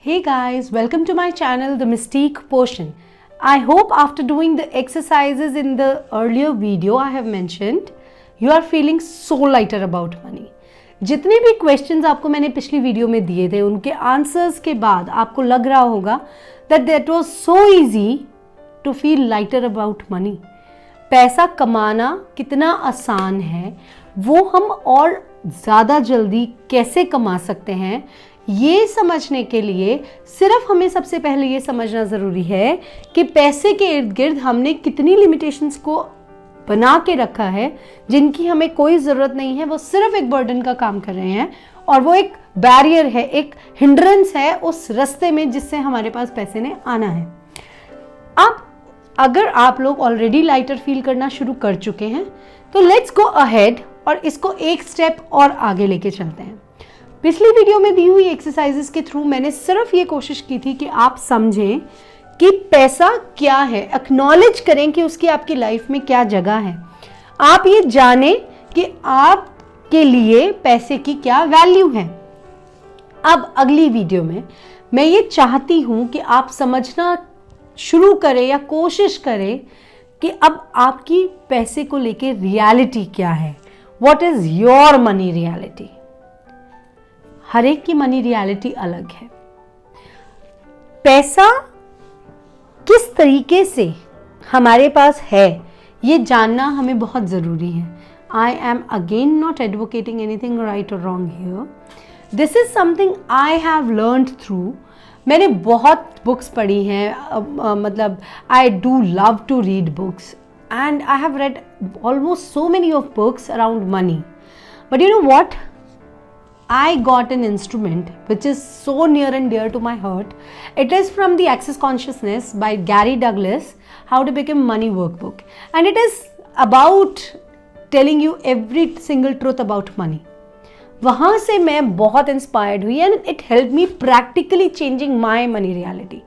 Hey guys, welcome to my channel, The Mystique Potion. I hope after doing the exercises in the earlier video I have mentioned, you are feeling so lighter about money. जितने भी questions आपको मैंने पिछली video में दिए थे, उनके answers के बाद आपको लग रहा होगा that was so easy to feel lighter about money. पैसा कमाना कितना आसान है, वो हम और ज़्यादा जल्दी कैसे कमा सकते हैं, ये समझने के लिए सिर्फ हमें सबसे पहले ये समझना ज़रूरी है कि पैसे के इर्द गिर्द हमने कितनी लिमिटेशंस को बना के रखा है जिनकी हमें कोई ज़रूरत नहीं है। वो सिर्फ एक बर्डन का काम कर रहे हैं और वो एक बैरियर है, एक हिंड्रेंस है उस रास्ते में जिससे हमारे पास पैसे ने आना है। अब अगर आप लोग ऑलरेडी लाइटर फील करना शुरू कर चुके हैं तो लेट्स गो अहेड और इसको एक स्टेप और आगे लेके चलते हैं। पिछली वीडियो में दी हुई एक्सरसाइजेस के थ्रू मैंने सिर्फ ये कोशिश की थी कि आप समझें कि पैसा क्या है, एक्नॉलेज करें कि उसकी आपकी लाइफ में क्या जगह है, आप ये जानें कि आपके लिए पैसे की क्या वैल्यू है। अब अगली वीडियो में मैं ये चाहती हूँ कि आप समझना शुरू करें या कोशिश करें कि अब आपकी पैसे को लेके रियलिटी क्या है, what is your money reality. हर एक की मनी रियलिटी अलग है। पैसा किस तरीके से हमारे पास है ये जानना हमें बहुत ज़रूरी है। I am again not advocating anything right और wrong here, this is something I have learned through. मैंने बहुत बुक्स पढ़ी हैं, मतलब I do love to read books and I have read almost so many of books around money. But you know what? I got an instrument which is so near and dear to my heart. It is from the Access Consciousness by Gary Douglas, How to Become Money Workbook. And it is about telling you every single truth about money. वहाँ से मैं बहुत inspired हुई and it helped me practically changing my money reality.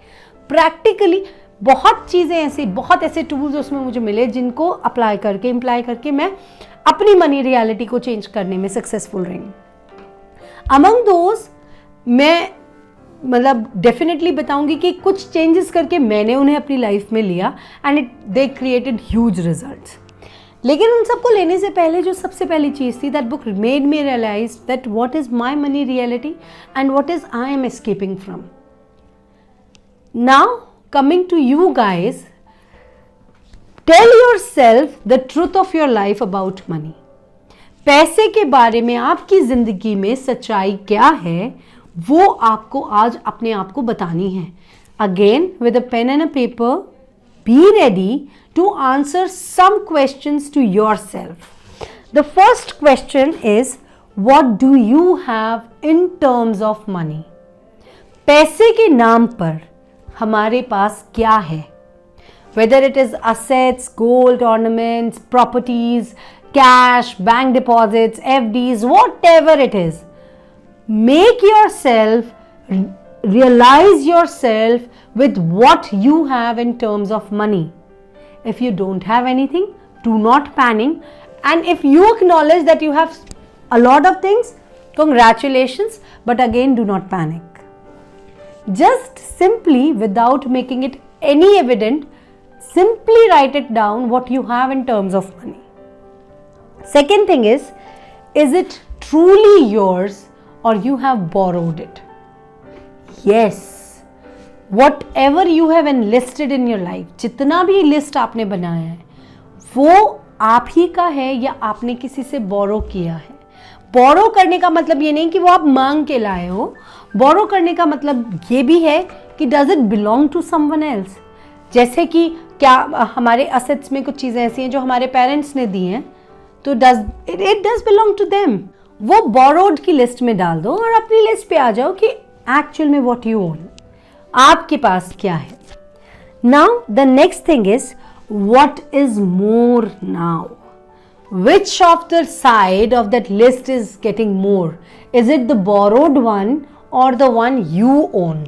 Practically बहुत चीज़ें ऐसी, बहुत ऐसे टूल्स उसमें मुझे मिले जिनको अप्लाई करके, इम्प्लाई करके मैं अपनी मनी रियलिटी को चेंज करने में सक्सेसफुल रही। अमंग दोज मैं मतलब डेफिनेटली बताऊंगी कि कुछ चेंजेस करके मैंने उन्हें अपनी लाइफ में लिया and they created huge results. लेकिन उन सबको लेने से पहले जो सबसे पहली चीज़ थी, that book made me realise that what is my money reality and what is I am escaping from. Now coming to you guys, tell yourself the truth of your life about money. पैसे के बारे में आपकी जिंदगी में सच्चाई क्या है वो आपको आज अपने आप को बतानी है। Again, with a pen and a paper, be ready to answer some questions to yourself. The first question is, what do you have in terms of money? पैसे के नाम पर हमारे पास क्या है? Whether it is assets, gold, ornaments, properties, cash, bank deposits, FDs, whatever it is, make yourself realize yourself with what you have in terms of money. If you don't have anything, do not panic, and if you acknowledge that you have a lot of things, congratulations, but again do not panic. Just simply, without making it any evident, simply write it down what you have in terms of money. Second thing is it truly yours or you have borrowed it? Yes, whatever you have enlisted in your life, जितना भी list आपने बनाया है वो आप ही का है या आपने किसी से बोरो किया है। बोरो करने का मतलब ये नहीं कि वो आप मांग के लाए हो। बोरो करने का मतलब ये भी है कि does it belong to someone else. जैसे कि क्या हमारे असेट्स में कुछ चीज़ें ऐसी हैं जो हमारे पेरेंट्स ने दी हैं, तो it does belong to them. वो बोरोड की लिस्ट में डाल दो और अपनी लिस्ट पे आ जाओ कि एक्चुअल में व्हाट यू ओन, आपके पास क्या है। Now the next thing is what is more now. Which of the side of that list is getting more? Is it the borrowed one or the one you own?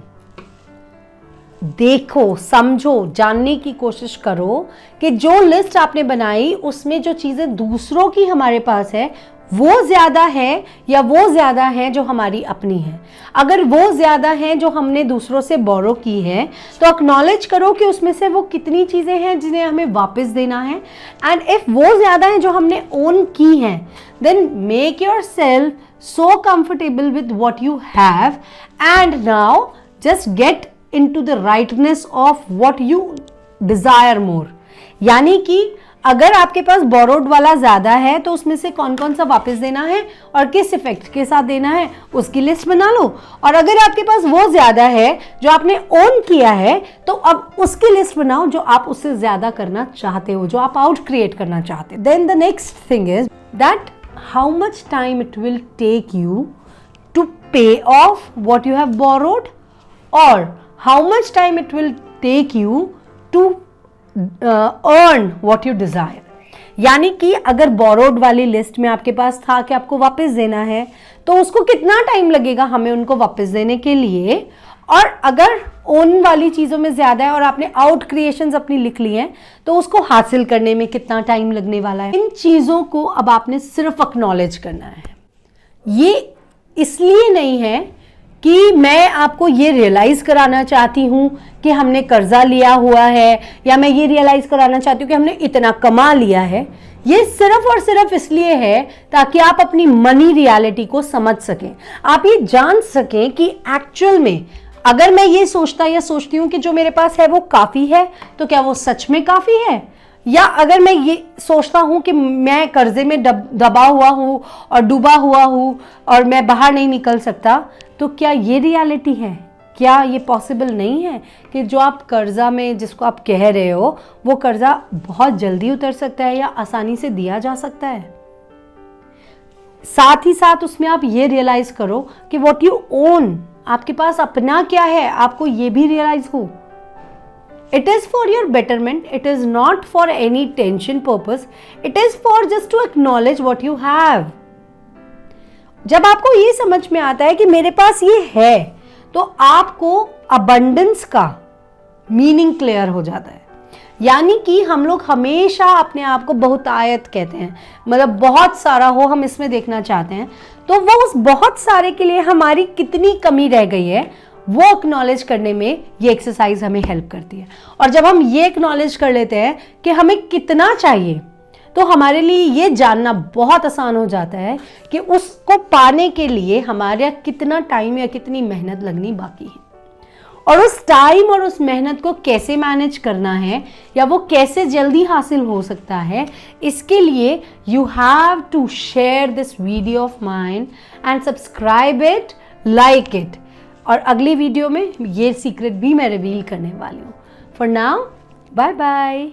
देखो, समझो, जानने की कोशिश करो कि जो लिस्ट आपने बनाई उसमें जो चीज़ें दूसरों की हमारे पास है वो ज़्यादा है या वो ज़्यादा है जो हमारी अपनी है। अगर वो ज़्यादा है जो हमने दूसरों से बोरो की है तो एक्नॉलेज करो कि उसमें से वो कितनी चीज़ें हैं जिन्हें हमें वापस देना है। एंड इफ़ वो ज़्यादा है जो हमने ओन की हैं, then make yourself so comfortable with what you have and now just get into the rightness of what you desire more. यानी कि अगर आपके पास बोरोड वाला ज़्यादा है तो उसमें से कौन कौन सा वापस देना है और किस इफेक्ट के साथ देना है उसकी लिस्ट बना लो। और अगर आपके पास वो ज़्यादा है जो आपने ओन किया है तो अब उसकी लिस्ट बनाओ जो आप उससे ज़्यादा करना चाहते हो, जो आप आउट क्रिएट करना चाहते हो। Then the next thing is that how much time it will take you to pay off what you have borrowed और how much time it will take you to earn what you desire. यानी कि अगर borrowed वाली list में आपके पास था कि आपको वापस देना है तो उसको कितना टाइम लगेगा हमें उनको वापस देने के लिए, और अगर ओन वाली चीज़ों में ज़्यादा है और आपने आउट क्रिएशंस अपनी लिख ली हैं तो उसको हासिल करने में कितना टाइम लगने वाला है। इन चीज़ों को अब आपने सिर्फ एक्नॉलेज करना है। ये इसलिए नहीं है कि मैं आपको ये रियलाइज़ कराना चाहती हूँ कि हमने कर्जा लिया हुआ है या मैं ये रियलाइज़ कराना चाहती हूँ कि हमने इतना कमा लिया है। ये सिर्फ और सिर्फ इसलिए है ताकि आप अपनी मनी रियलिटी को समझ सकें, आप ये जान सकें कि एक्चुअल में अगर मैं ये सोचता या सोचती हूँ कि जो मेरे पास है वो काफ़ी है तो क्या वो सच में काफ़ी है, या अगर मैं ये सोचता हूँ कि मैं कर्जे में दबा हुआ हूँ और डूबा हुआ हूँ और मैं बाहर नहीं निकल सकता, तो क्या ये रियलिटी है? क्या ये पॉसिबल नहीं है कि जो आप कर्जा में जिसको आप कह रहे हो वो कर्जा बहुत जल्दी उतर सकता है या आसानी से दिया जा सकता है? साथ ही साथ उसमें आप ये रियलाइज करो कि व्हाट यू ओन, आपके पास अपना क्या है, आपको ये भी रियलाइज हो। It is for your betterment. It is not for any tension purpose. It is for just to acknowledge what you have. जब आपको ये समझ में आता है कि मेरे पास ये है तो आपको abundance का मीनिंग क्लियर हो जाता है। यानी कि हम लोग हमेशा अपने आप को बहुतायत कहते हैं, मतलब बहुत सारा हो हम इसमें देखना चाहते हैं, तो वो उस बहुत सारे के लिए हमारी कितनी कमी रह गई है वो एक्नॉलेज करने में ये एक्सरसाइज हमें हेल्प करती है। और जब हम ये एक्नॉलेज कर लेते हैं कि हमें कितना चाहिए तो हमारे लिए ये जानना बहुत आसान हो जाता है कि उसको पाने के लिए हमारे कितना टाइम या कितनी मेहनत लगनी बाकी है, और उस टाइम और उस मेहनत को कैसे मैनेज करना है या वो कैसे जल्दी हासिल हो सकता है। इसके लिए you have to share this video of mine and subscribe it, like it, और अगली वीडियो में ये सीक्रेट भी मैं रिवील करने वाली हूँ। For now bye bye.